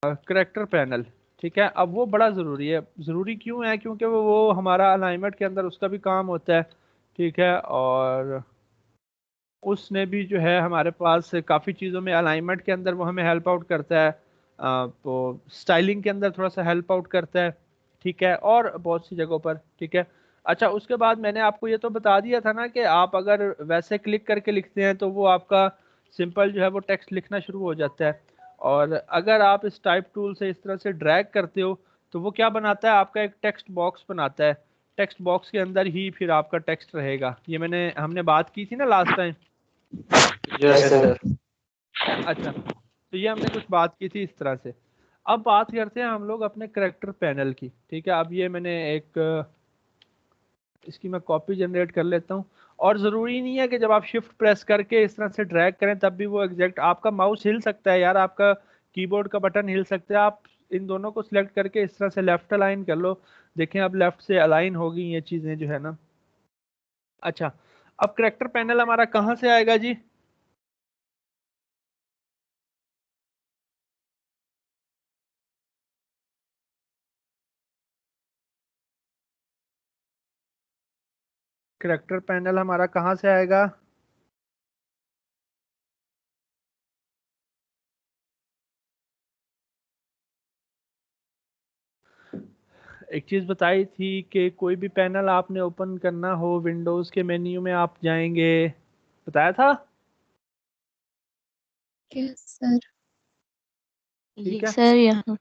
Character panel. ठीक है, अब वो बड़ा ज़रूरी है। ज़रूरी क्यों है? क्योंकि वो हमारा अलाइनमेंट के अंदर उसका भी काम होता है। ठीक है, और उसने भी जो है हमारे पास काफ़ी चीज़ों में अलाइनमेंट के अंदर वो हमें हेल्प आउट करता है। तो स्टाइलिंग के अंदर थोड़ा सा हेल्प आउट करता है। ठीक है, और बहुत सी जगहों पर। ठीक है, अच्छा, उसके बाद मैंने आपको ये तो बता दिया था ना कि आप अगर वैसे क्लिक करके लिखते हैं तो वो आपका सिंपल जो है वो टेक्स्ट लिखना शुरू हो जाता है। और अगर आप इस टाइप टूल से इस तरह से ड्रैग करते हो तो वो क्या बनाता है, आपका एक टेक्स्ट बॉक्स बनाता है। टेक्स्ट बॉक्स के अंदर ही फिर आपका टेक्स्ट रहेगा। ये हमने बात की थी ना last time. Yes yes sir. Sir. अच्छा, तो ये हमने कुछ बात की थी इस तरह से। अब बात करते हैं हम लोग अपने करेक्टर पैनल की। ठीक है, अब ये मैंने एक इसकी मैं कॉपी जनरेट कर लेता हूँ। और ज़रूरी नहीं है कि जब आप शिफ्ट प्रेस करके इस तरह से ड्रैग करें तब भी वो एग्जैक्ट, आपका माउस हिल सकता है यार, आपका कीबोर्ड का बटन हिल सकता है। आप इन दोनों को सिलेक्ट करके इस तरह से लेफ्ट अलाइन कर लो। देखें, अब लेफ्ट से अलाइन हो गई ये चीज़ें जो है ना। अच्छा, अब करेक्टर पैनल हमारा कहाँ से आएगा जी? करेक्टर पैनल हमारा कहाँ से आएगा? एक चीज़ बताई थी कि कोई भी पैनल आपने ओपन करना हो विंडोज़ के मेन्यू में आप जाएंगे, बताया था। Yes sir. ठीक है, सर यहाँ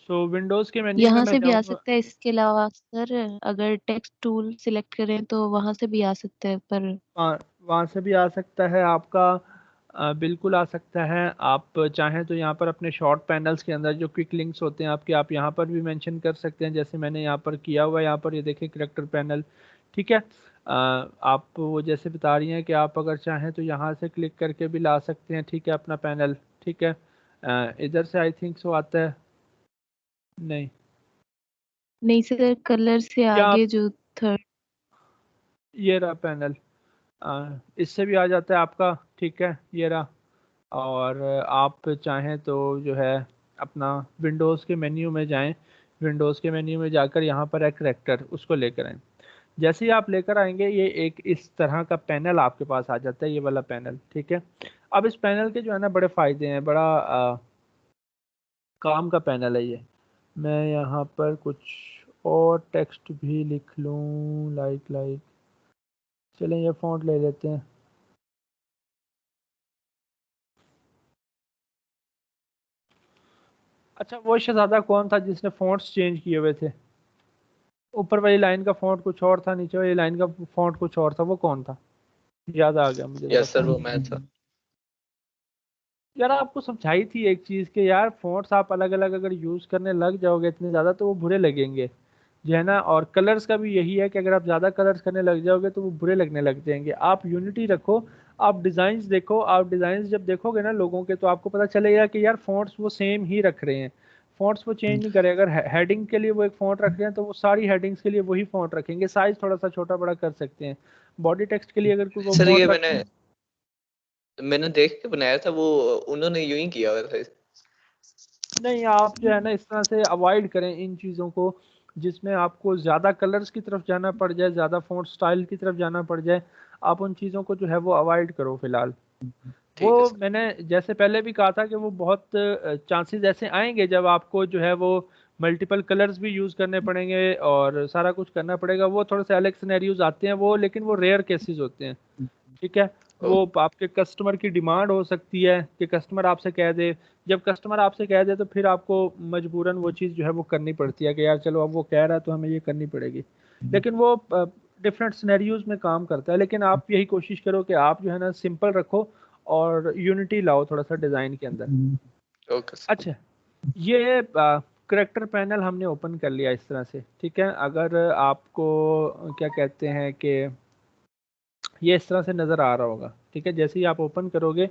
सो विंडोज़ के मेन्यू में यहाँ मैं से भी आ जाऊंगा। सकता है। इसके अलावा सर अगर टेक्स्ट टूल सिलेक्ट करें तो वहां से भी आ सकता है, पर वहाँ वहाँ से भी आ सकता है आपका। बिल्कुल आ सकता है। आप चाहें तो यहाँ पर अपने शॉर्ट पैनल्स के अंदर जो क्विक लिंक्स होते हैं आपके, आप यहाँ पर भी मेंशन कर सकते हैं, जैसे मैंने यहाँ पर किया हुआ है। यहाँ पर ये देखें करेक्टर पैनल। ठीक है, आप वो जैसे बता रही हैं कि आप अगर चाहें तो यहाँ से क्लिक करके भी ला सकते हैं। ठीक है, अपना पैनल। ठीक है, इधर से आई थिंक सो आता है, नहीं, नहीं सर, कलर से या आप आगे जो थर्ड। ये रहा पैनल, इससे भी आ जाता है आपका। ठीक है, ये रहा। और आप चाहें तो जो है अपना विंडोज़ के मेन्यू में जाएं। विंडोज़ के मेन्यू में जाकर यहाँ पर एक करेक्टर उसको लेकर आएँ। जैसे ही आप लेकर आएंगे ये एक इस तरह का पैनल आपके पास आ जाता है, ये वाला पैनल। ठीक है, अब इस पैनल के जो है ना बड़े फ़ायदे हैं, बड़ा काम का पैनल है ये। मैं यहाँ पर कुछ और टेक्स्ट भी लिख लूँ, लाइक लाइक, चलें ये फ़ॉन्ट ले लेते हैं। अच्छा, वो शहजादा कौन था जिसने फ़ॉन्ट्स चेंज किए हुए थे? ऊपर वाली लाइन का फ़ॉन्ट कुछ और था, नीचे वाली लाइन का फ़ॉन्ट कुछ और था, वो कौन था? याद आ गया मुझे, ज़रा यस सर, फ़ॉन्ट। वो मैं था। यार आपको समझाई थी एक चीज़ कि यार फ़ॉन्ट्स आप अलग अलग अगर यूज़ करने लग जाओगे इतने ज़्यादा तो वो बुरे लगेंगे, जो है ना। और कलर्स का भी यही है कि अगर आप ज़्यादा कलर्स करने लग जाओगे तो वो बुरे लगने लग जाएंगे। आप यूनिटी रखो, आप डिज़ाइंस देखो। आप डिज़ाइंस जब देखोगे ना लोगों के तो आपको पता चलेगा कि यार फ़ॉन्ट्स वो सेम ही रख रहे हैं, फ़ॉन्ट्स वो चेंज नहीं करे। अगर हेडिंग के लिए वो एक फ़ॉन्ट रख रहे हैं तो वो सारी हेडिंग्स के लिए वही फ़ॉन्ट रखेंगे। साइज़ थोड़ा सा छोटा बड़ा कर सकते हैं। बॉडी टेक्स्ट के लिए अगर कोई वो सर ये फ़ॉन्ट मैंने रखते हैं। मैंने देख के बनाया था, वो उन्होंने यूं ही किया हुआ था। नहीं, आप जो है ना इस तरह से अवॉइड करें इन चीज़ों को जिसमें आपको ज़्यादा कलर्स की तरफ जाना पड़ जाए, ज़्यादा फ़ॉन्ट स्टाइल की तरफ जाना पड़ जाए। आप उन चीज़ों को जो है वो अवॉइड करो फ़िलहाल। ठीक है वो सर। मैंने जैसे पहले भी कहा था कि वो बहुत चांसेस ऐसे आएंगे जब आपको जो है वो मल्टीपल कलर्स भी यूज़ करने पड़ेंगे और सारा कुछ करना पड़ेगा। वो थोड़े से अलग सिनेरियोज आते हैं वो, लेकिन वो रेयर केसेस होते हैं। ठीक है, वो ओके। आपके कस्टमर की डिमांड हो सकती है कि कस्टमर आपसे कह दे। जब कस्टमर आपसे कह दे तो फिर आपको मजबूरन वो चीज़ जो है वो करनी पड़ती है कि यार चलो अब वो कह रहा है तो हमें ये करनी पड़ेगी। लेकिन वो डिफरेंट सिनेरियोज में काम करता है। लेकिन आप यही कोशिश करो कि आप जो है ना सिंपल रखो और यूनिटी लाओ थोड़ा सा डिज़ाइन के अंदर। Okay sir. अच्छा, ये करेक्टर पैनल हमने ओपन कर लिया इस तरह से। ठीक है, अगर आपको क्या कहते हैं कि ये इस तरह से नज़र आ रहा होगा। ठीक है, जैसे ही आप ओपन करोगे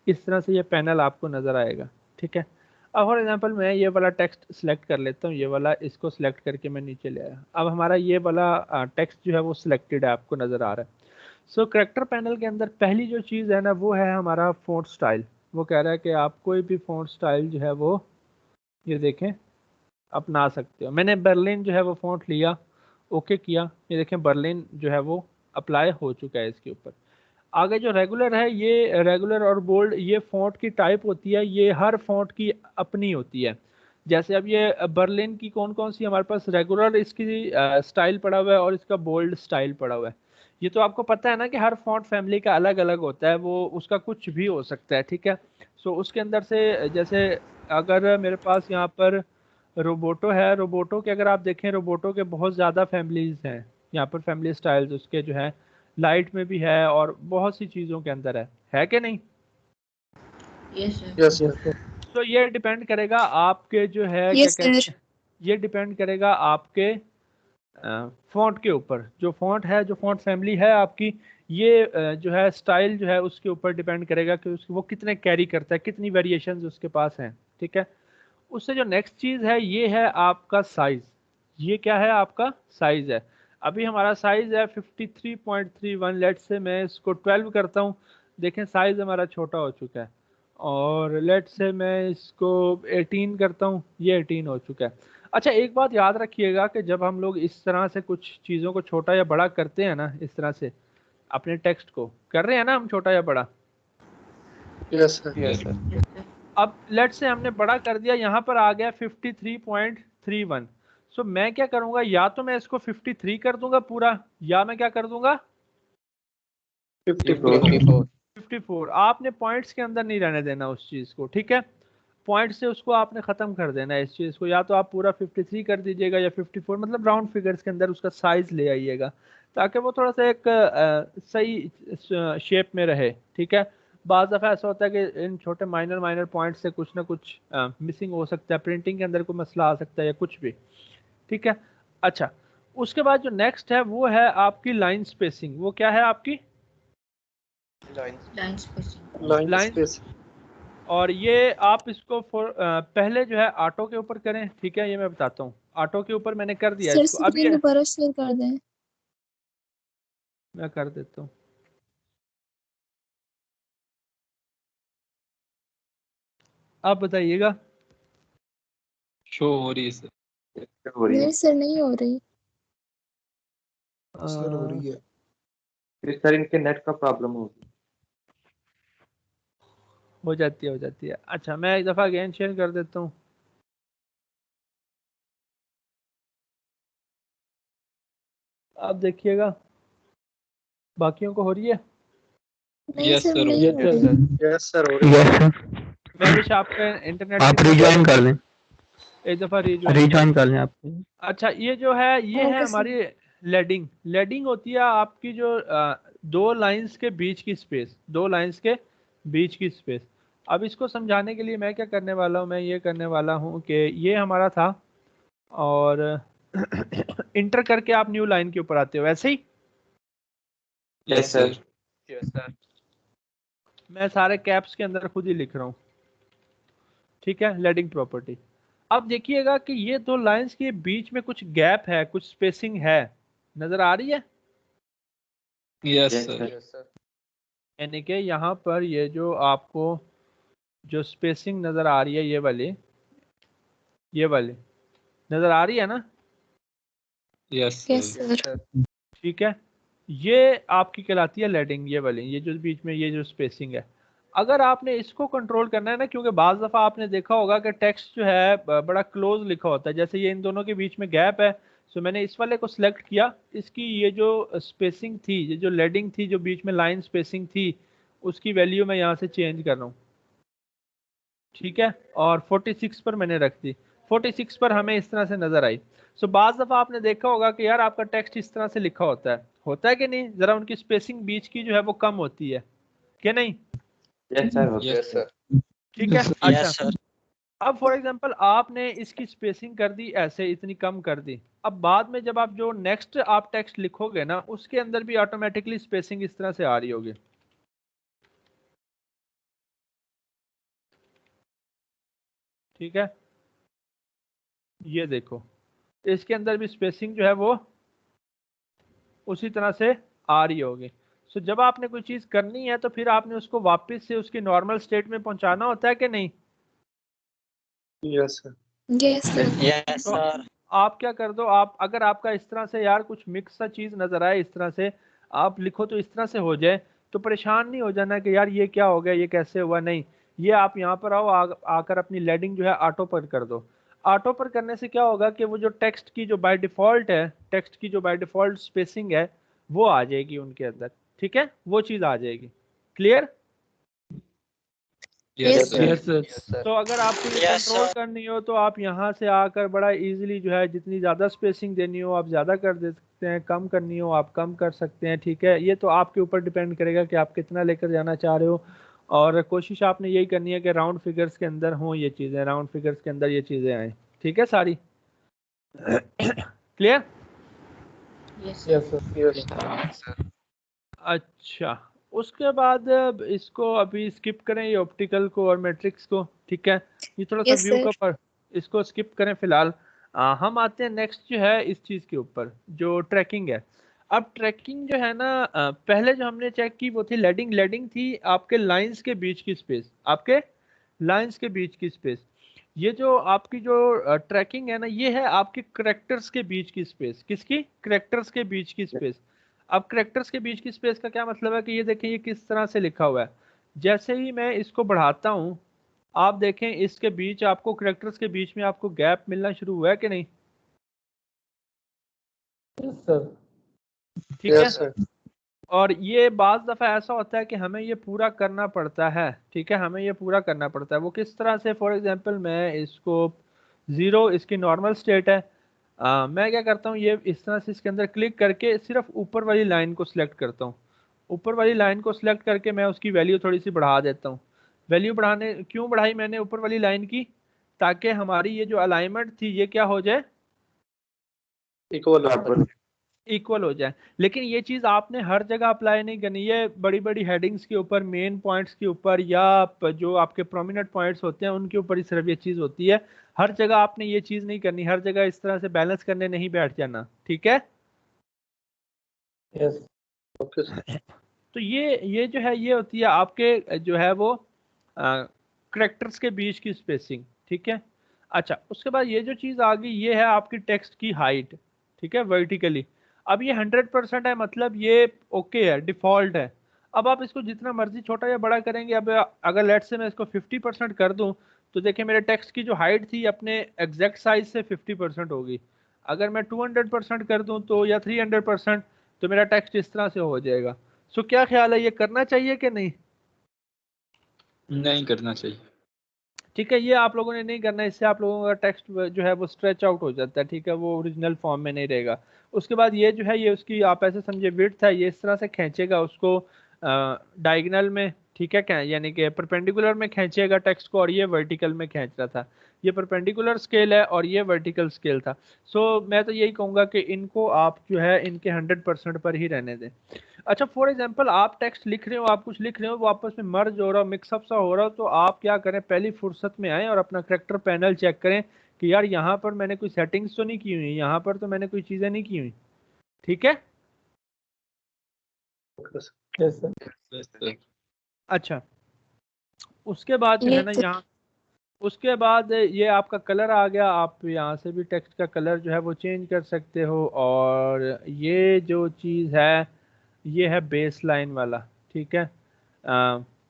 इस तरह से ये पैनल आपको नज़र आएगा। ठीक है, अब फॉर एग्जांपल मैं ये वाला टेक्स्ट सिलेक्ट कर लेता हूँ, ये वाला, इसको सिलेक्ट करके मैं नीचे ले आया। अब हमारा ये वाला टेक्स्ट जो है वो सिलेक्टेड है, आपको नज़र आ रहा है। सो करेक्टर पैनल के अंदर पहली जो चीज़ है ना वो है हमारा फ़ॉन्ट स्टाइल। वो कह रहा है कि आप कोई भी फ़ॉन्ट स्टाइल जो है वो ये देखें, अपना सकते हो। मैंने बर्लिन जो है वो फॉन्ट लिया, ओके किया, ये देखें बर्लिन जो है वो अप्लाई हो चुका है इसके ऊपर। आगे जो रेगुलर है, ये रेगुलर और बोल्ड ये फॉन्ट की टाइप होती है, ये हर फॉन्ट की अपनी होती है। जैसे अब ये बर्लिन की कौन कौन सी हमारे पास रेगुलर इसकी स्टाइल पड़ा हुआ है और इसका बोल्ड स्टाइल पड़ा हुआ है। ये तो आपको पता है ना कि हर फॉन्ट फैमिली का अलग अलग होता है, वो उसका कुछ भी हो सकता है, ठीक है। सो उसके अंदर से जैसे अगर मेरे पास यहाँ पर रोबोटो है, रोबोटो के अगर आप देखें, रोबोटो के बहुत ज़्यादा फैमिलीज हैं यहाँ पर, फैमिली स्टाइल्स उसके जो है लाइट में भी है और बहुत सी चीज़ों के अंदर है कि नहीं। Yes sir. तो ये डिपेंड करेगा आपके जो है क्या कहते हैं, ये डिपेंड करेगा आपके फॉन्ट के ऊपर। जो फॉन्ट है, जो फॉन्ट फैमिली है आपकी, ये जो है स्टाइल जो है उसके ऊपर डिपेंड करेगा कि वो कितने कैरी करता है, कितनी वेरिएशंस उसके पास हैं, ठीक है। उससे जो नेक्स्ट चीज़ है ये है आपका साइज। ये क्या है, आपका साइज है। अभी हमारा साइज है 53.31, लेट से मैं इसको 12 करता हूँ, देखें साइज हमारा छोटा हो चुका है। और लेट से मैं इसको 18 करता हूँ, ये 18 हो चुका है। अच्छा, एक बात याद रखिएगा कि जब हम लोग इस तरह से कुछ चीज़ों को छोटा या बड़ा करते हैं ना, इस तरह से अपने टेक्स्ट को कर रहे हैं ना हम छोटा या बड़ा, यस सर। अब लेट से हमने बड़ा कर दिया, यहाँ पर आ गया 53.31। सो मैं क्या करूंगा, या तो मैं इसको 53 कर दूंगा पूरा, या मैं क्या कर दूंगा 54। आपने पॉइंट्स के अंदर नहीं रहने देना उस चीज को, ठीक है। पॉइंट से उसको आपने खत्म कर देना है इस चीज को, या तो आप पूरा 53 कर दीजिएगा या 54, मतलब राउंड फिगर्स के अंदर उसका साइज ले आइएगा, ताकि वो थोड़ा सा एक सही शेप में रहे, ठीक है। बाज़ दफ़ा ऐसा होता है कि इन छोटे माइनर माइनर पॉइंट से कुछ ना कुछ मिसिंग हो सकता है, प्रिंटिंग के अंदर कोई मसला आ सकता है या कुछ भी, ठीक है। अच्छा, उसके बाद जो नेक्स्ट है वो है आपकी लाइन स्पेसिंग। वो क्या है आपकी लाइन लाइन। स्पेसिंग। और ये आप इसको पहले जो है ऑटो के ऊपर करें, ठीक है, ये मैं बताता हूँ। ऑटो के ऊपर मैंने कर दिया सर इसको, अब स्क्रीन ये दोबारा शेयर कर दें। मैं कर देता हूँ। आप बताइएगा। शो हो रही है सर। नहीं सर, नहीं हो रही। सर हो रही है। फिर सर इनके नेट का प्रॉब्लम होगी। हो जाती है, हो जाती है। अच्छा, मैं एक दफ़ा अगेन शेयर कर देता हूँ। आप देखिएगा, बाकियों को हो रही है। नहीं यस सर, सर। नहीं हो रही। यस सर हो रही है। मैं विश आपका इंटरनेट आप रिज्वाइन कर लें, एक दफ़ा रिज्वाइन रिज्वाइन कर लें आप। अच्छा, ये जो है ये है ओके सर। हमारी लेडिंग। लेडिंग होती है आपकी जो दो लाइंस के बीच की स्पेस, दो लाइंस के बीच की स्पेस। अब इसको समझाने के लिए मैं क्या करने वाला हूँ, मैं ये करने वाला हूँ कि ये हमारा था और इंटर करके आप न्यू लाइन के ऊपर आते हो, वैसे ही यस सर। मैं सारे कैप्स के अंदर खुद ही लिख रहा हूँ, ठीक है। Leading property. अब देखिएगा कि ये दो लाइंस के बीच में कुछ गैप है, कुछ स्पेसिंग है, नजर आ रही है। Yes Yes, sir. sir. यानी कि यहाँ पर ये जो आपको जो स्पेसिंग नजर आ रही है, ये वाली नजर आ रही है ना, यस यस सर। सर। ठीक है। ये आपकी कहलाती है लेडिंग, ये वाली, ये जो बीच में ये जो स्पेसिंग है। अगर आपने इसको कंट्रोल करना है ना, क्योंकि बाज दफा आपने देखा होगा कि टेक्स्ट जो है बड़ा क्लोज लिखा होता है, जैसे ये इन दोनों के बीच में गैप है। सो मैंने इस वाले को सिलेक्ट किया, इसकी ये जो स्पेसिंग थी, ये जो लेडिंग थी, जो बीच में लाइन स्पेसिंग थी, उसकी वैल्यू मैं यहाँ से चेंज कर रहा हूँ, ठीक है। और 46 पर मैंने रख दी, 46 पर हमें इस तरह से नजर आई। सो बाज दफा आपने देखा होगा कि यार आपका टेक्स्ट इस तरह से लिखा होता है कि नहीं, जरा उनकी स्पेसिंग बीच की जो है वो कम होती है कि नहीं, Yes, sir. Okay. Yes sir. ठीक है। अच्छा, अब फॉर एग्जांपल आपने इसकी स्पेसिंग कर दी ऐसे, इतनी कम कर दी। अब बाद में जब आप जो नेक्स्ट आप टेक्स्ट लिखोगे ना, उसके अंदर भी ऑटोमेटिकली स्पेसिंग इस तरह से आ रही होगी, ठीक है। ये देखो, इसके अंदर भी स्पेसिंग जो है वो उसी तरह से आ रही होगी। सो जब आपने कोई चीज करनी है तो फिर आपने उसको वापस से उसकी नॉर्मल स्टेट में पहुंचाना होता है कि नहीं। Yes sir. Yes sir. Yes तो सर। आप क्या कर दो, आप अगर आपका इस तरह से यार कुछ मिक्स सा चीज नजर आए, इस तरह से आप लिखो तो इस तरह से हो जाए, तो परेशान नहीं हो जाना कि यार ये क्या हो गया, ये कैसे हुआ। नहीं, ये आप यहाँ पर आओ, आकर अपनी लेडिंग जो है ऑटो पर कर दो। ऑटो पर करने से क्या होगा कि वो जो टेक्स्ट की जो बाय डिफॉल्ट है, टेक्स्ट की जो बाय डिफॉल्ट स्पेसिंग है वो आ जाएगी उनके अंदर। ठीक है, वो चीज आ जाएगी। Clear? Yes sir. Sir. Sir. तो अगर आपको ये यस कंट्रोल सर। करनी हो तो आप यहाँ से आकर बड़ा इजीली जो है, जितनी ज़्यादा स्पेसिंग देनी हो आप ज़्यादा कर दे सकते हैं, कम करनी हो आप कम कर सकते हैं। ठीक है, ये तो आपके ऊपर डिपेंड करेगा कि आप कितना लेकर जाना चाह रहे हो। और कोशिश आपने यही करनी है कि राउंड फिगर्स के अंदर हों ये चीज़ें, राउंड फिगर्स के अंदर ये चीज़ें आएँ। ठीक है सारी? क्लियर? Yes Yes. सर। अच्छा, उसके बाद इसको अभी स्किप करें, ये ऑप्टिकल को और मैट्रिक्स को। ठीक है, ये थोड़ा सा यस व्यू का सर। पर, इसको स्किप करें फिलहाल। हम आते हैं नेक्स्ट जो है इस चीज़ के ऊपर, जो ट्रैकिंग है। अब ट्रैकिंग जो है ना, पहले जो हमने चेक की वो थी लेडिंग। लेडिंग थी आपके लाइंस के बीच की स्पेस, आपके लाइंस के बीच की स्पेस। ये जो आपकी जो ट्रैकिंग है ना, ये है आपके करेक्टर्स के बीच की स्पेस। किसकी? करेक्टर्स के बीच की स्पेस। अब करेक्टर्स के बीच की स्पेस का क्या मतलब है कि ये देखें ये किस तरह से लिखा हुआ है। जैसे ही मैं इसको बढ़ाता हूं, आप देखें इसके बीच आपको, करेक्टर्स के बीच में आपको गैप मिलना शुरू हुआ है कि नहीं? ठीक है। Yes sir. और ये बाज दफ़ा ऐसा होता है कि हमें ये पूरा करना पड़ता है। ठीक है, हमें ये पूरा करना पड़ता है। वो किस तरह से? फॉर एग्जांपल मैं इसको 0, इसकी नॉर्मल स्टेट है। मैं क्या करता हूँ, ये इस तरह से इसके अंदर क्लिक करके सिर्फ ऊपर वाली लाइन को सिलेक्ट करता हूँ। ऊपर वाली लाइन को सिलेक्ट करके मैं उसकी वैल्यू थोड़ी सी बढ़ा देता हूँ। वैल्यू बढ़ाने क्यों बढ़ाई मैंने ऊपर वाली लाइन की? ताकि हमारी ये जो अलाइनमेंट थी ये क्या हो जाए, इक्वल इक्वल हो जाए। लेकिन ये चीज आपने हर जगह अप्लाई नहीं करनी। ये बड़ी बड़ी हेडिंग्स के ऊपर, मेन पॉइंट्स के ऊपर, या जो आपके प्रोमिनेंट पॉइंट्स होते हैं उनके ऊपर ही सिर्फ ये चीज होती है। हर जगह आपने ये चीज नहीं करनी, हर जगह इस तरह से बैलेंस करने नहीं बैठ जाना। ठीक है? Okay sir. तो ये जो है ये होती है आपके जो है वो करेक्टर्स के बीच की स्पेसिंग। ठीक है। अच्छा, उसके बाद ये जो चीज आ गई ये है आपकी टेक्स्ट की हाइट। ठीक है, वर्टिकली। अब ये 100% है, मतलब ये ओके है, डिफॉल्ट है। अब आप इसको जितना मर्जी छोटा या बड़ा करेंगे। अब अगर लेट से मैं इसको 50% कर दूं, तो देखिए मेरे टेक्स्ट की जो हाइट थी अपने एग्जैक्ट साइज से 50% होगी। अगर मैं 200% कर दूं तो, या 300%, तो मेरा टेक्स्ट इस तरह से हो जाएगा। सो क्या ख्याल है, ये करना चाहिए कि नहीं? नहीं करना चाहिए। ठीक है, ये आप लोगों ने नहीं करना। इससे आप लोगों का टेक्स्ट जो है वो स्ट्रेच आउट हो जाता है। ठीक है, वो ओरिजिनल फॉर्म में नहीं रहेगा। उसके बाद ये जो है ये उसकी आप ऐसे समझे विड्थ है, ये इस तरह से खींचेगा उसको डायगोनल में। ठीक है, क्या यानी कि परपेंडिकुलर में खींचेगा टेक्स्ट को, और ये वर्टिकल में खींच रहा था। ये परपेंडिकुलर स्केल है और ये वर्टिकल स्केल था। सो मैं तो यही कहूँगा कि इनको आप जो है इनके 100% पर ही रहने दें। अच्छा, फॉर एग्जाम्पल आप टेक्स्ट लिख रहे हो, आप कुछ लिख रहे हो, वो आपस में मर्ज हो रहा हो, मिक्सअप सा हो रहा हो, तो आप क्या करें, पहली फुर्सत में आए और अपना करेक्टर पैनल चेक करें कि यार यहाँ पर मैंने कोई सेटिंग्स तो नहीं की हुई, यहाँ पर तो मैंने कोई चीज़ें नहीं की हुई। ठीक है। Yes sir. अच्छा, उसके बाद जो है ना यस यहाँ, उसके बाद ये आपका कलर आ गया। आप यहाँ से भी टेक्स्ट का कलर जो है वो चेंज कर सकते हो। और ये जो चीज़ है ये है बेस लाइन वाला। ठीक है।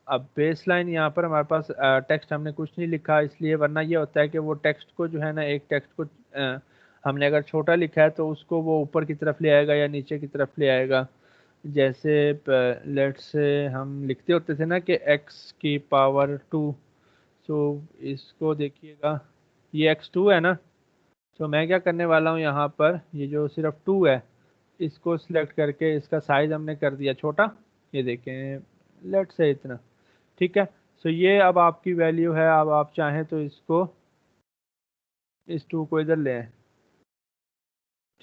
अब बेस लाइन यहाँ पर हमारे पास टेक्स्ट हमने कुछ नहीं लिखा इसलिए, वरना ये होता है कि वो टेक्स्ट को जो है ना, एक टेक्स्ट को हमने अगर छोटा लिखा है तो उसको वो ऊपर की तरफ ले आएगा या नीचे की तरफ ले आएगा। जैसे लेट्स से हम लिखते होते थे ना कि x⁻²। सो इसको देखिएगा, ये x2 है ना। तो मैं क्या करने वाला हूँ, यहाँ पर ये जो सिर्फ 2 है इसको सिलेक्ट करके इसका साइज हमने कर दिया छोटा। ये देखें, लेट से इतना। ठीक है। सो ये अब आपकी वैल्यू है। अब आप चाहें तो इसको, इस 2 को इधर ले आए।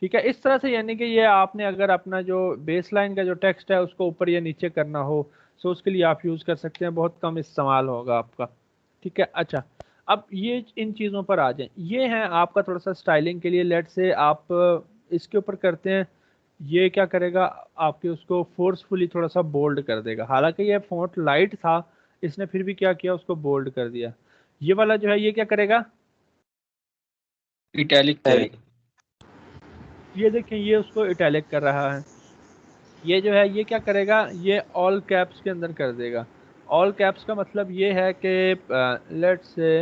ठीक है, इस तरह से, यानी कि ये आपने अगर अपना जो बेस लाइन का जो टेक्स्ट है उसको ऊपर या नीचे करना हो, सो उसके लिए आप यूज़ कर सकते हैं। बहुत कम इस्तेमाल होगा आपका। ठीक है। अच्छा, अब ये इन चीज़ों पर आ जाएं। ये है आपका थोड़ा सा स्टाइलिंग के लिए। लेट से आप इसके ऊपर करते हैं। ये क्या करेगा, आपके उसको फोर्सफुली थोड़ा सा बोल्ड कर देगा। हालांकि ये फॉन्ट लाइट था, इसने फिर भी क्या किया, उसको बोल्ड कर दिया। ये वाला जो है ये क्या करेगा, इटैलिक करेगा। ये देखें ये उसको इटैलिक कर रहा है। ये जो है ये क्या करेगा, ये ऑल कैप्स के अंदर कर देगा। ऑल कैप्स का मतलब ये है कि लेट्स से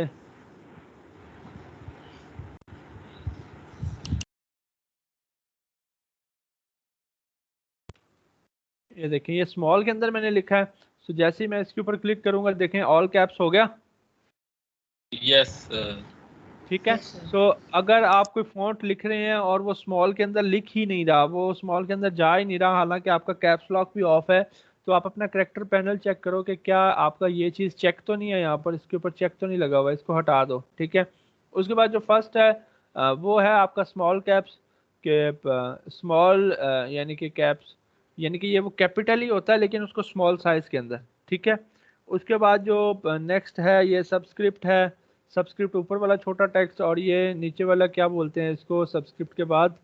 ये देखें ये स्मॉल के अंदर मैंने लिखा है। तो जैसे ही मैं इसके ऊपर क्लिक करूंगा देखें ऑल कैप्स हो गया। Yes sir. ठीक है। सो अगर आप कोई फॉन्ट लिख रहे हैं और वो स्मॉल के अंदर लिख ही नहीं रहा, वो स्मॉल के अंदर जा ही नहीं रहा, हालांकि आपका कैप्स लॉक भी ऑफ है, तो आप अपना करेक्टर पैनल चेक करो कि क्या आपका ये चीज़ चेक तो नहीं है, यहाँ पर इसके ऊपर चेक तो नहीं लगा हुआ, इसको हटा दो। ठीक है। उसके बाद जो फर्स्ट है वो है आपका स्मॉल कैप्स के स्मॉल यानी कि कैप्स यानी कि ये वो कैपिटल ही होता है लेकिन उसको स्मॉल साइज के अंदर। ठीक है। उसके बाद जो नेक्स्ट है ये सबस्क्रिप्ट है। सबस्क्रिप्ट ऊपर वाला छोटा टेक्स्ट और ये नीचे वाला क्या बोलते हैं इसको, सबस्क्रिप्ट के बाद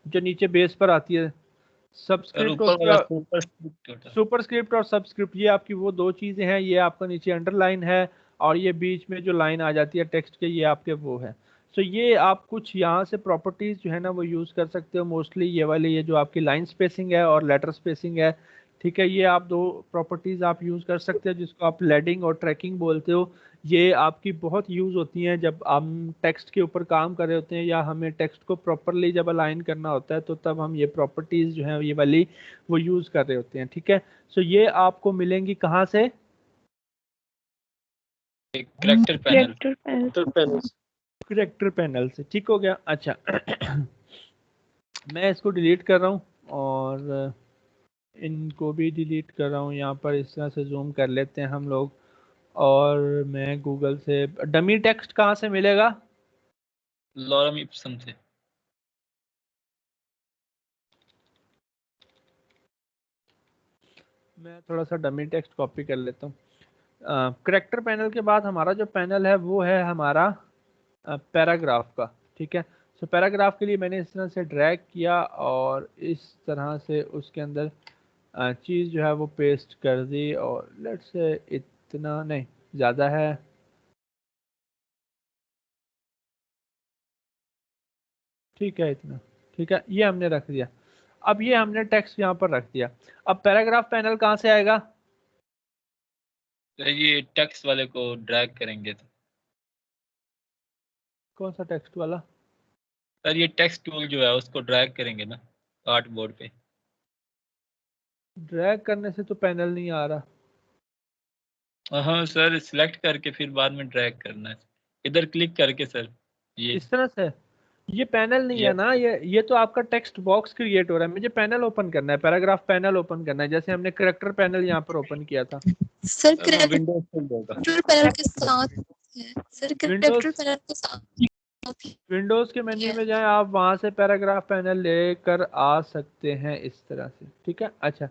जो नीचे बेस पर आती है सबस्क्रिप्ट सुपरस्क्रिप्ट और सबस्क्रिप्ट, ये आपकी वो दो चीज़ें हैं। ये आपका नीचे अंडरलाइन है और ये बीच में जो लाइन आ जाती है टेक्स्ट के, ये आपके वो है। सो ये आप कुछ यहाँ से प्रॉपर्टीज जो है ना वो यूज़ कर सकते हो। मोस्टली ये वाली ये जो आपकी लाइन स्पेसिंग है और लेटर स्पेसिंग है, ठीक है, ये आप दो प्रॉपर्टीज आप यूज़ कर सकते हो जिसको आप लेडिंग और ट्रैकिंग बोलते हो। ये आपकी बहुत यूज़ होती हैं जब हम टेक्स्ट के ऊपर काम कर रहे होते हैं या हमें टेक्स्ट को प्रॉपरली जब अलाइन करना होता है तो तब हम ये प्रॉपर्टीज जो है ये वाली वो यूज़ कर रहे होते हैं। ठीक है। सो ये आपको मिलेंगी कहाँ से, करेक्टर पैनल। करेक्टर पैनल से। ठीक हो गया। अच्छा मैं इसको डिलीट कर रहा हूँ और इनको भी डिलीट कर रहा हूँ। यहाँ पर इस तरह से जूम कर लेते हैं हम लोग। और मैं गूगल से डमी टेक्स्ट कहाँ से मिलेगा, लॉरम इप्सम से। मैं थोड़ा सा डमी टेक्स्ट कॉपी कर लेता हूँ। करेक्टर पैनल के बाद हमारा जो पैनल है वो है हमारा पैराग्राफ का। ठीक है। सो पैराग्राफ के लिए मैंने इस तरह से ड्रैग किया और इस तरह से उसके अंदर चीज़ जो है वो पेस्ट कर दी और लेट्स से इतना नहीं, ज़्यादा है, ठीक है इतना, ठीक है, ये हमने रख दिया। अब ये हमने टेक्स्ट यहाँ पर रख दिया। अब पैराग्राफ पैनल कहाँ से आएगा, तो ये टेक्स्ट वाले को ड्रैग करेंगे तो कौन सा टेक्स्ट वाला, सर ये टेक्स्ट टूल जो है उसको ड्रैग करेंगे ना आर्टबोर्ड पे। ड्रैग करने से तो पैनल नहीं आ रहा। हाँ सर, सिलेक्ट करके फिर बाद में ड्रैग करना है इधर क्लिक करके सर। ये इस तरह से ये पैनल नहीं है ना, ये तो आपका टेक्स्ट बॉक्स क्रिएट हो रहा है। मुझे पैनल ओपन करना है, पैराग्राफ पैनल ओपन करना है, जैसे हमने करेक्टर पैनल यहाँ पर ओपन किया था। सर विंडोज खुल जाएगा। पैनल के साथ है। सर करेक्टर पैनल के साथ विंडोज के मेन्यू में जाएं आप, वहां से पैराग्राफ पैनल लेकर आ सकते हैं इस तरह से। ठीक है। अच्छा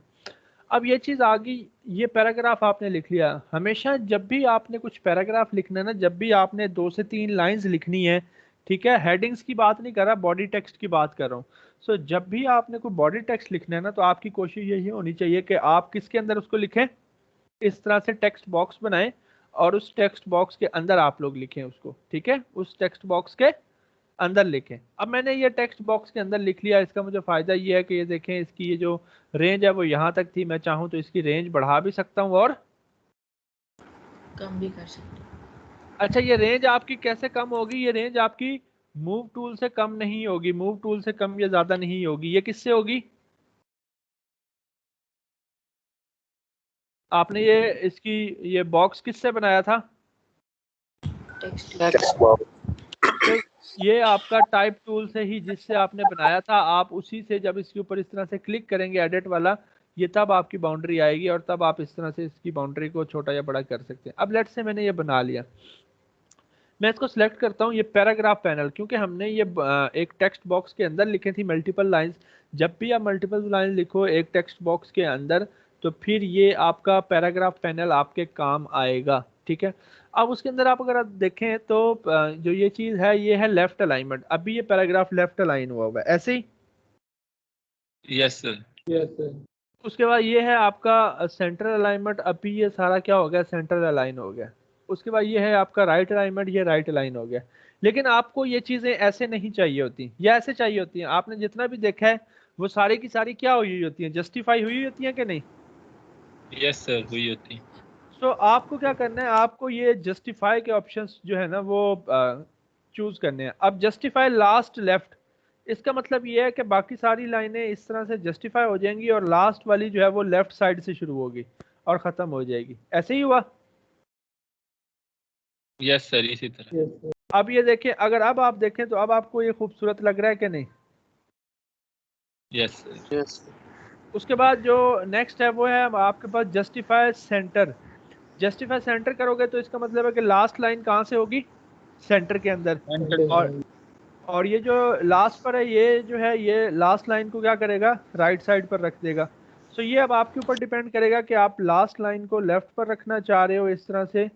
अब ये चीज आ गई, ये पैराग्राफ आपने लिख लिया। हमेशा जब भी आपने कुछ पैराग्राफ लिखना है ना, जब भी आपने 2 से 3 लाइंस लिखनी है, ठीक है, हेडिंग्स की बात नहीं कर रहा, बॉडी टेक्स्ट की बात कर रहा हूँ। सो जब भी आपने कोई बॉडी टेक्स्ट लिखना है ना तो आपकी कोशिश यही होनी चाहिए कि आप किसके अंदर उसको लिखें, इस तरह से टेक्स्ट बॉक्स बनाएं और उस टेक्स्ट बॉक्स के अंदर आप लोग लिखें उसको। ठीक है, उस टेक्स्ट बॉक्स के अंदर लिखें। अब मैंने ये टेक्स्ट बॉक्स के अंदर लिख लिया। इसका मुझे फ़ायदा ये है कि ये देखें इसकी ये जो रेंज है वो यहाँ तक थी, मैं चाहूँ तो इसकी रेंज बढ़ा भी सकता हूँ और कम भी कर सकते हैं। अच्छा ये रेंज आपकी कैसे कम होगी, ये रेंज आपकी मूव टूल से कम नहीं होगी, मूव टूल से कम या ज़्यादा नहीं होगी। ये किससे होगी, आपने ये इसकी ये बॉक्स किससे बनाया था, टेक्स्ट बॉक्स। तो ये आपका टाइप टूल से ही जिससे आपने बनाया था, आप उसी से जब इसके ऊपर इस तरह से क्लिक करेंगे एडिट वाला, ये तब आपकी बाउंड्री आएगी और तब आप इस तरह से इसकी बाउंड्री को छोटा या बड़ा कर सकते हैं। अब लेट्स से मैंने ये बना लिया, मैं इसको सिलेक्ट करता हूँ, ये पैराग्राफ पैनल, क्योंकि हमने ये एक टेक्स्ट बॉक्स के अंदर लिखे थी मल्टीपल लाइंस। जब भी आप मल्टीपल लाइन लिखो एक टेक्स्ट बॉक्स के अंदर तो फिर ये आपका पैराग्राफ पैनल आपके काम आएगा। ठीक है। अब उसके अंदर आप अगर आप देखें तो जो ये चीज़ है ये है लेफ्ट अलाइनमेंट। अभी ये पैराग्राफ लेफ्ट अलाइन हुआ हुआ है ऐसे ही। Yes sir. Yes sir. उसके बाद ये है आपका सेंटर अलाइनमेंट। अभी ये सारा क्या हो गया, सेंटर अलाइन हो गया। उसके बाद ये है आपका राइट अलाइनमेंट, ये राइट अलाइन हो गया। लेकिन आपको ये चीजें ऐसे नहीं चाहिए होती, ये ऐसे चाहिए होती हैं। आपने जितना भी देखा है वो सारी की सारी क्या हुई होती हैं, जस्टिफाई हुई होती हैं कि नहीं? यस सर, हुई होती। सो आपको क्या करना है, आपको ये जस्टिफाई के ऑप्शंस जो है ना वो चूज करने हैं। अब जस्टिफाई लास्ट लेफ्ट, इसका मतलब ये है कि बाकी सारी लाइनें इस तरह से जस्टिफाई हो जाएंगी और लास्ट वाली जो है वो लेफ्ट साइड से शुरू होगी और खत्म हो जाएगी। ऐसे ही हुआ? यस सर, इसी तरह। अब ये देखें, अगर अब आप देखें तो अब आपको ये खूबसूरत लग रहा है कि नहीं? Yes sir. यस उसके बाद जो नेक्स्ट है वो है आपके पास जस्टिफाई सेंटर। जस्टिफाई सेंटर करोगे तो इसका मतलब है कि लास्ट लाइन कहाँ से होगी? सेंटर के अंदर। और ये जो लास्ट पर है ये जो है ये लास्ट लाइन को क्या करेगा? राइट साइड पर रख देगा। सो ये अब आपके ऊपर डिपेंड करेगा कि आप लास्ट लाइन को लेफ्ट पर रखना चाह रहे हो, इस तरह से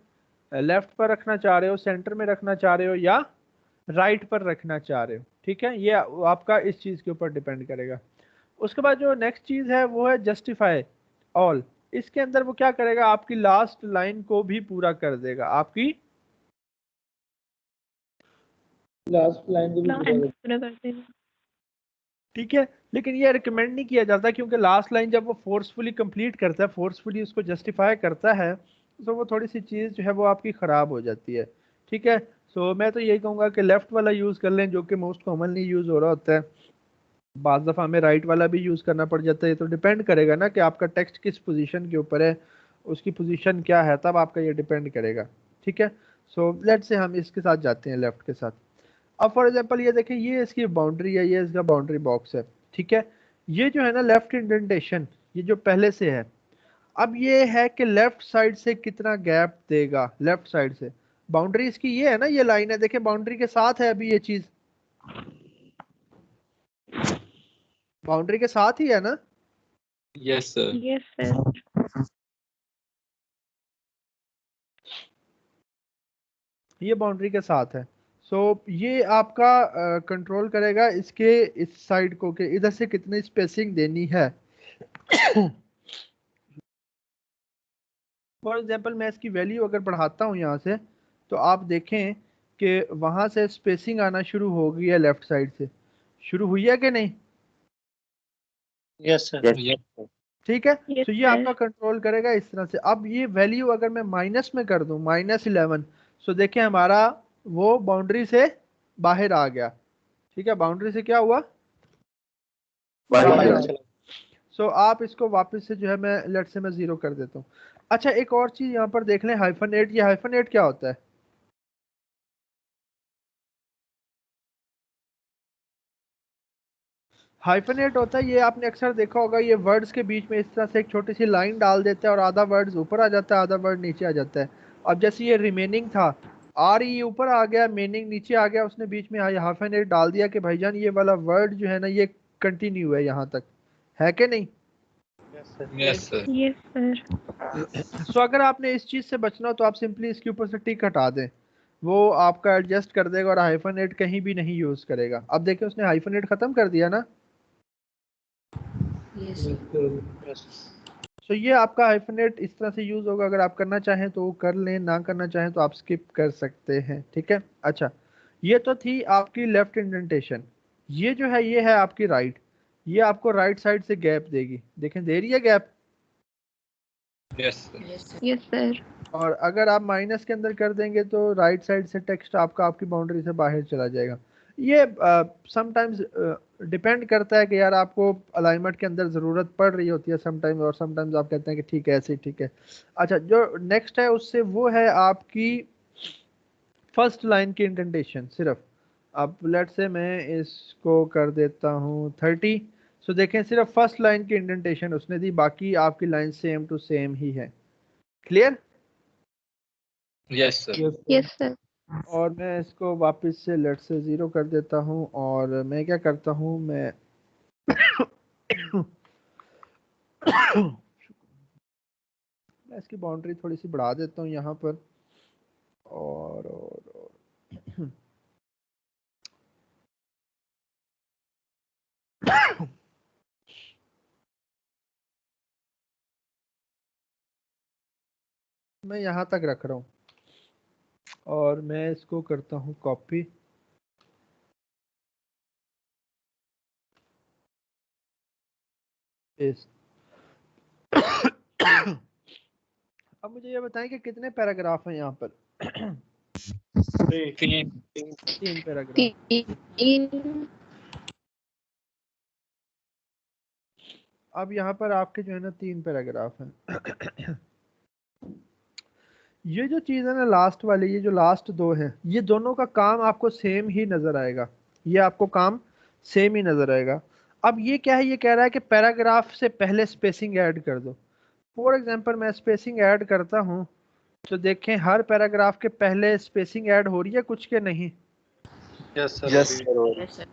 लेफ्ट पर रखना चाह रहे हो, सेंटर में रखना चाह रहे हो, या राइट पर रखना चाह रहे हो। ठीक है, ये आपका इस चीज़ के ऊपर डिपेंड करेगा। उसके बाद जो नेक्स्ट चीज़ है वो है जस्टिफाई ऑल। इसके अंदर वो क्या करेगा? आपकी लास्ट लाइन को भी पूरा कर देगा, आपकी लास्ट लाइन को भी पूरा कर देगा। ठीक है। लेकिन ये रिकमेंड नहीं किया जाता, क्योंकि लास्ट लाइन जब वो फोर्सफुली कंप्लीट करता है, फोर्सफुली उसको जस्टिफाई करता है, तो वो थोड़ी सी चीज़ जो है वो आपकी ख़राब हो जाती है। ठीक है, सो मैं तो यही कहूँगा कि लेफ़्ट वाला यूज़ कर लें, जो कि मोस्ट कॉमनली यूज़ हो रहा होता है। बाज़ दफ़ा हमें राइट वाला भी यूज़ करना पड़ जाता है। तो डिपेंड करेगा ना कि आपका टेक्स्ट किस पोजीशन के ऊपर है, उसकी पोजीशन क्या है, तब आपका ये डिपेंड करेगा। ठीक है, सो लेट्स से हम इसके साथ जाते हैं, लेफ़्ट के साथ। अब फॉर एग्जांपल ये देखें, ये इसकी बाउंड्री है, ये इसका बाउंड्री बॉक्स है। ठीक है, ये जो है ना लेफ्ट इंडेंटेशन, ये जो पहले से है, अब ये है कि लेफ्ट साइड से कितना गैप देगा। लेफ्ट साइड से बाउंड्री इसकी ये है ना, ये लाइन है, देखें बाउंड्री के साथ है अभी ये चीज, बाउंड्री के साथ ही है ना? Yes sir. Yes sir. ये बाउंड्री के साथ है। सो ये आपका कंट्रोल करेगा इसके इस साइड को कि इधर से कितनी स्पेसिंग देनी है। फॉर एग्जांपल मैं इसकी वैल्यू अगर बढ़ाता हूँ यहाँ से, तो आप देखें कि वहां से स्पेसिंग आना शुरू हो गई है, लेफ्ट साइड से शुरू हुई है कि नहीं? Yes sir. ठीक है, Yes, तो ये sir. आपका कंट्रोल करेगा इस तरह से। अब ये वैल्यू अगर मैं माइनस में कर दूं, -11, सो देखें हमारा वो बाउंड्री से बाहर आ गया। ठीक है, बाउंड्री से क्या हुआ? बाहर आ गया। सो आप इसको वापस से जो है मैं लेट से मैं 0 कर देता हूँ। अच्छा, एक और चीज यहाँ पर देख लें, -8। ये -8 क्या होता है? -8 होता है, ये आपने अक्सर देखा होगा, ये वर्ड्स के बीच में इस तरह से एक छोटी सी लाइन डाल देता है और आधा वर्ड्स ऊपर आ जाता है, आधा वर्ड नीचे आ जाता है। अब जैसे ये रिमेनिंग था, आर ये ऊपर आ गया, मीनिंग नीचे आ गया, उसने बीच में -8 डाल दिया कि भाईजान ये वाला वर्ड जो है ना ये कंटिन्यू है यहाँ तक, है कि नहीं? Yes sir. Yes sir. So अगर आपने इस चीज से बचना हो तो आप सिंपली इसके ऊपर से टिक हटा दें, वो आपका एडजस्ट कर देगा और -8 कहीं भी नहीं यूज करेगा। अब देखिए उसने -8 खत्म कर दिया ना। यस सो ये आपका -8 इस तरह से यूज होगा। अगर आप करना चाहें तो कर लें, ना करना चाहें तो आप स्किप कर सकते हैं। ठीक है, अच्छा, ये तो थी आपकी लेफ्ट इंडेंटेशन। ये जो है ये है आपकी राइट। ये आपको राइट साइड से गैप देगी, देखें दे रही है gap. Yes sir. Yes sir. और अगर आप माइनस के अंदर कर देंगे तो राइट साइड से टेक्स्ट आपका आपकी बाउंड्री से बाहर चला जाएगा। ये समटाइम्स डिपेंड करता है कि यार आपको अलाइनमेंट के अंदर ज़रूरत पड़ रही होती है समटाइम्स, और समटाइम्स आप कहते हैं कि ठीक है ऐसे ही ठीक है। अच्छा, जो नेक्स्ट है उससे वो है आपकी फर्स्ट लाइन की इंडेंटेशन सिर्फ। अब लेट से मैं इसको कर देता हूँ 30। सो देखें सिर्फ फर्स्ट लाइन की इंडेंटेशन उसने दी, बाकी आपकी लाइन सेम टू सेम ही है। Clear? Yes sir. Yes sir. और मैं इसको वापस से लेट से 0 कर देता हूँ और मैं क्या करता हूँ, मैं मैं इसकी बाउंड्री थोड़ी सी बढ़ा देता हूँ यहाँ पर और मैं यहाँ तक रख रहा हूँ। और मैं इसको करता हूँ कॉपी। इस अब मुझे ये बताएं कि कितने पैराग्राफ हैं यहाँ पर? 3 पैराग्राफ। 3 अब यहाँ पर आपके जो है ना 3 पैराग्राफ हैं। ये जो चीज़ है ना लास्ट वाली, ये जो लास्ट 2 हैं, ये दोनों का काम आपको सेम ही नजर आएगा। ये आपको काम सेम ही नजर आएगा। अब ये क्या है, ये कह रहा है कि पैराग्राफ से पहले स्पेसिंग ऐड कर दो। फॉर एग्जांपल मैं स्पेसिंग ऐड करता हूँ तो देखें हर पैराग्राफ के पहले स्पेसिंग ऐड हो रही है कुछ के नहीं? Yes sir. Yes, sir.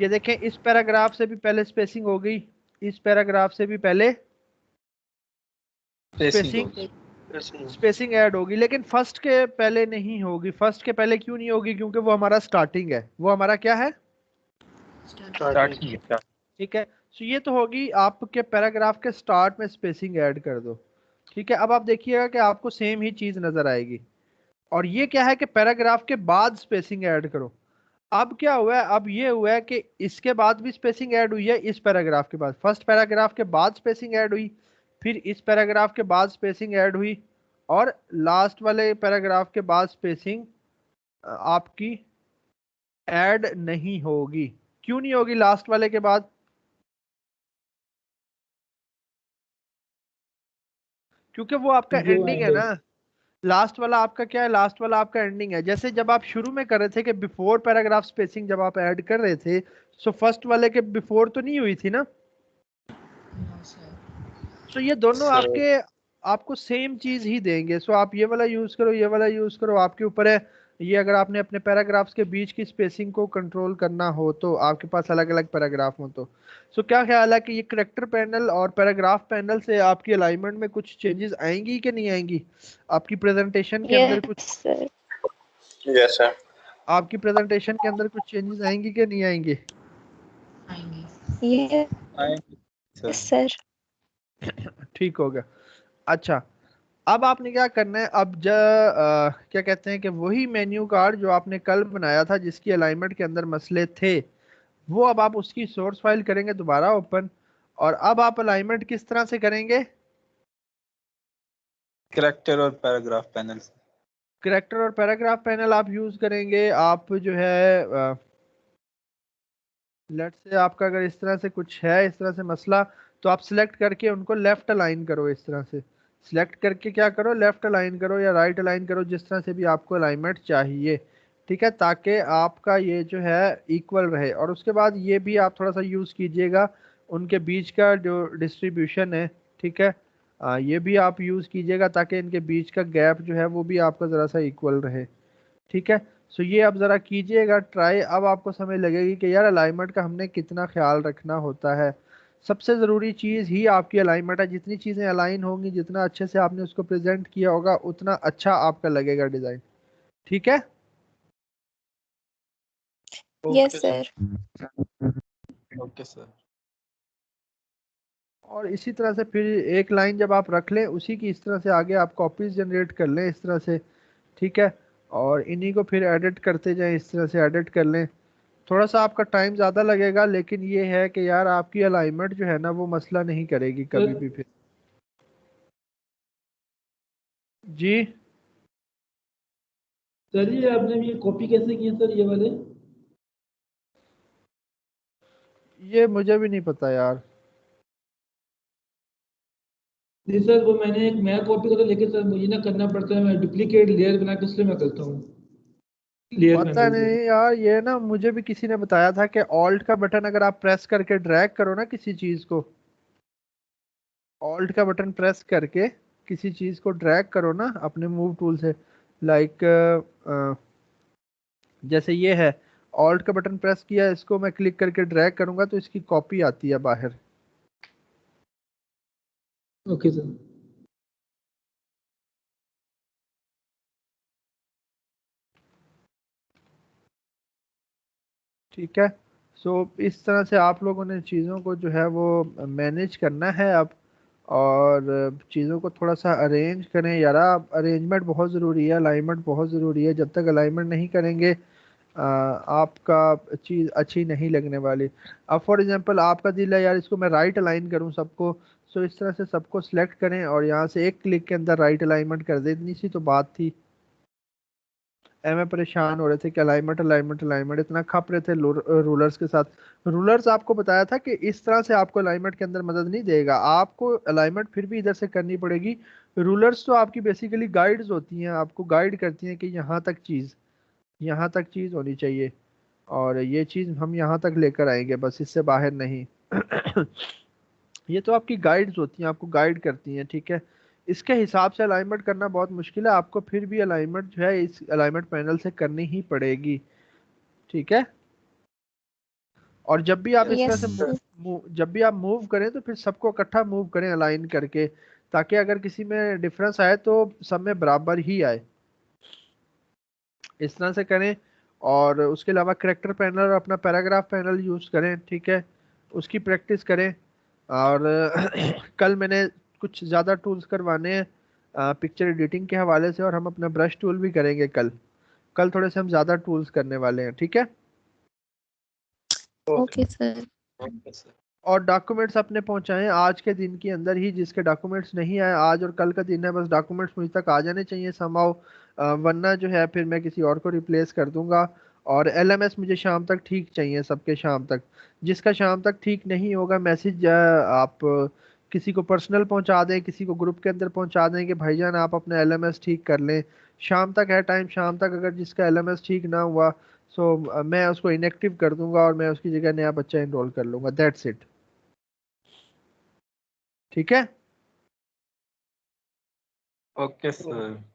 ये देखें इस पैराग्राफ से भी पहले स्पेसिंग हो गई, इस पैराग्राफ से भी पहले स्पेसिंग ऐड होगी, लेकिन फर्स्ट के पहले नहीं होगी। फर्स्ट के पहले क्यों नहीं होगी? क्योंकि वो हमारा स्टार्टिंग है। वो हमारा क्या है? स्टार्टिंग। ठीक है। सो ये तो होगी आपके पैराग्राफ के स्टार्ट में स्पेसिंग ऐड कर दो। ठीक है। अब आप देखिएगा कि आपको सेम ही चीज नजर आएगी। और ये क्या है कि पैराग्राफ के बाद स्पेसिंग ऐड करो। अब क्या हुआ है? अब ये हुआ है कि इसके बाद भी स्पेसिंग ऐड हुई है, इस पैराग्राफ के बाद। फर्स्ट पैराग्राफ के बाद स्पेसिंग ऐड हुई, फिर इस पैराग्राफ के बाद स्पेसिंग ऐड हुई, और लास्ट वाले पैराग्राफ के बाद स्पेसिंग आपकी ऐड नहीं होगी। क्यों नहीं होगी लास्ट वाले के बाद? क्योंकि वो आपका जो एंडिंग है end ना। लास्ट वाला आपका क्या है? लास्ट वाला आपका एंडिंग है। जैसे जब आप शुरू में कर रहे थे कि बिफोर पैराग्राफ स्पेसिंग जब आप ऐड कर रहे थे, सो फर्स्ट वाले के बिफोर तो नहीं हुई थी ना। No, sir. सो ये दोनों आपको सेम चीज ही देंगे। सो आप ये वाला यूज करो, ये वाला यूज करो, आपके ऊपर है। ये अगर आपने अपने पैराग्राफ्स के बीच की स्पेसिंग को कंट्रोल करना हो तो, आपके पास अलग अलग पैराग्राफ हो तो। सो क्या ख्याल है कि ये करेक्टर पैनल और पैराग्राफ पैनल से आपकी अलाइनमेंट में कुछ चेंजेस आएंगी कि नहीं आएंगी? आपकी प्रेजेंटेशन के अंदर कुछ sir. Yes sir. आपकी प्रेजेंटेशन के अंदर कुछ चेंजेस आएंगी कि नहीं आएंगी? आएंगे। Yes, sir. ठीक हो गया। अच्छा, अब आपने क्या करना है? अब क्या कहते हैं कि वही मेन्यू कार्ड जो आपने कल बनाया था जिसकी अलाइनमेंट के अंदर मसले थे, वो अब आप उसकी सोर्स फाइल करेंगे दोबारा ओपन। और अब आप अलाइनमेंट किस तरह से करेंगे? कैरेक्टर और पैराग्राफ पैनल। करेक्टर और पैराग्राफ पैनल आप यूज करेंगे। आप जो है लेट से आपका अगर इस तरह से कुछ है, इस तरह से मसला, तो आप सिलेक्ट करके उनको लेफ्ट अलाइन करो। इस तरह से सिलेक्ट करके क्या करो? लेफ्ट अलाइन करो या राइट अलाइन करो, जिस तरह से भी आपको अलाइनमेंट चाहिए। ठीक है, ताकि आपका ये जो है इक्वल रहे। और उसके बाद ये भी आप थोड़ा सा यूज़ कीजिएगा, उनके बीच का जो डिस्ट्रीब्यूशन है, ठीक है, ये भी आप यूज़ कीजिएगा ताकि इनके बीच का गैप जो है वो भी आपका ज़रा सा इक्वल रहे। ठीक है। सो ये आप ज़रा कीजिएगा ट्राई। अब आपको समझ लगेगी कि यार अलाइनमेंट का हमने कितना ख्याल रखना होता है। सबसे ज़रूरी चीज़ ही आपकी अलाइनमेंट है। जितनी चीज़ें अलाइन होंगी, जितना अच्छे से आपने उसको प्रेजेंट किया होगा, उतना अच्छा आपका लगेगा डिज़ाइन। ठीक है। Yes, sir. Okay sir. और इसी तरह से फिर एक लाइन जब आप रख लें, उसी की इस तरह से आगे आप कॉपीज जनरेट कर लें इस तरह से। ठीक है। और इन्हीं को फिर एडिट करते जाएं, इस तरह से एडिट कर लें। थोड़ा सा आपका टाइम ज़्यादा लगेगा, लेकिन ये है कि यार आपकी अलाइनमेंट जो है ना वो मसला नहीं करेगी कभी भी फिर। जी सर ये आपने ये कॉपी कैसे किए सर ये वाले? ये मुझे भी नहीं पता यार। जी सर, वो मैंने एक नया कॉपी करा, लेकिन सर मुझे ना करना पड़ता है, मैं डुप्लीकेट लेयर बना के इसलिए मैं करता हूँ लेयर पता नहीं यार, ये ना मुझे भी किसी ने बताया था कि ऑल्ट का बटन अगर आप प्रेस करके ड्रैग करो ना किसी चीज को, ऑल्ट का बटन प्रेस करके किसी चीज को ड्रैग करो ना अपने मूव टूल से, लाइक जैसे ये है, ऑल्ट का बटन प्रेस किया, इसको मैं क्लिक करके ड्रैग करूंगा तो इसकी कॉपी आती है बाहर। Okay sir. ठीक है। सो इस तरह से आप लोगों ने चीज़ों को जो है वो मैनेज करना है अब। और चीज़ों को थोड़ा सा अरेंज करें यार। अरेंजमेंट बहुत ज़रूरी है, अलाइनमेंट बहुत ज़रूरी है। जब तक अलाइनमेंट नहीं करेंगे आपका चीज़ अच्छी नहीं लगने वाली। अब फॉर एग्जांपल आपका दिल है यार इसको मैं राइट अलाइन करूं सबको, सो इस तरह से सबको सिलेक्ट करें और यहाँ से एक क्लिक के अंदर राइट अलाइनमेंट कर दें। इतनी सी तो बात थी। मैं परेशान हो रहे थे कि अलाइनमेंट अलाइनमेंट अलाइनमेंट, इतना खप रहे थे रूलर्स के साथ। रूलर्स आपको बताया था कि इस तरह से आपको अलाइनमेंट के अंदर मदद नहीं देगा, आपको अलाइनमेंट फिर भी इधर से करनी पड़ेगी। रूलर्स तो आपकी बेसिकली गाइड्स होती हैं, आपको गाइड करती हैं कि यहाँ तक चीज़ होनी चाहिए और ये चीज़ हम यहाँ तक लेकर आएंगे, बस इससे बाहर नहीं। ये तो आपकी गाइड्स होती हैं, आपको गाइड करती हैं, ठीक है। इसके हिसाब से अलाइनमेंट करना बहुत मुश्किल है, आपको फिर भी अलाइनमेंट जो है इस अलाइनमेंट पैनल से करनी ही पड़ेगी, ठीक है। और जब भी आप इस तरह यस से जब भी आप मूव करें तो फिर सबको इकट्ठा मूव करें अलाइन करके, ताकि अगर किसी में डिफरेंस आए तो सब में बराबर ही आए। इस तरह से करें। और उसके अलावा करेक्टर पैनल और अपना पैराग्राफ पैनल यूज़ करें, ठीक है, उसकी प्रैक्टिस करें। और कल मैंने कुछ ज़्यादा टूल्स करवाने हैं पिक्चर एडिटिंग के हवाले से, और हम अपना ब्रश टूल भी करेंगे कल थोड़े से हम ज़्यादा टूल्स करने वाले हैं, ठीक है। Okay sir. और डॉक्यूमेंट्स अपने पहुंचाएं आज के दिन के अंदर ही, जिसके डॉक्यूमेंट्स नहीं आए, आज और कल का दिन है, बस डॉक्यूमेंट्स मुझ तक आ जाने चाहिए समहाउ, वरना जो है फिर मैं किसी और को रिप्लेस कर दूंगा। और एलएमएस मुझे शाम तक ठीक चाहिए, सबके शाम तक। जिसका शाम तक ठीक नहीं होगा मैसेज आप किसी को पर्सनल पहुंचा दें, किसी को ग्रुप के अंदर पहुंचा दें कि भाईजान आप अपना एलएमएस ठीक कर लें। शाम तक है टाइम, शाम तक अगर जिसका एलएमएस ठीक ना हुआ सो मैं उसको इनएक्टिव कर दूंगा और मैं उसकी जगह नया बच्चा इनरोल कर लूंगा, दैट्स इट, ठीक है। Okay sir.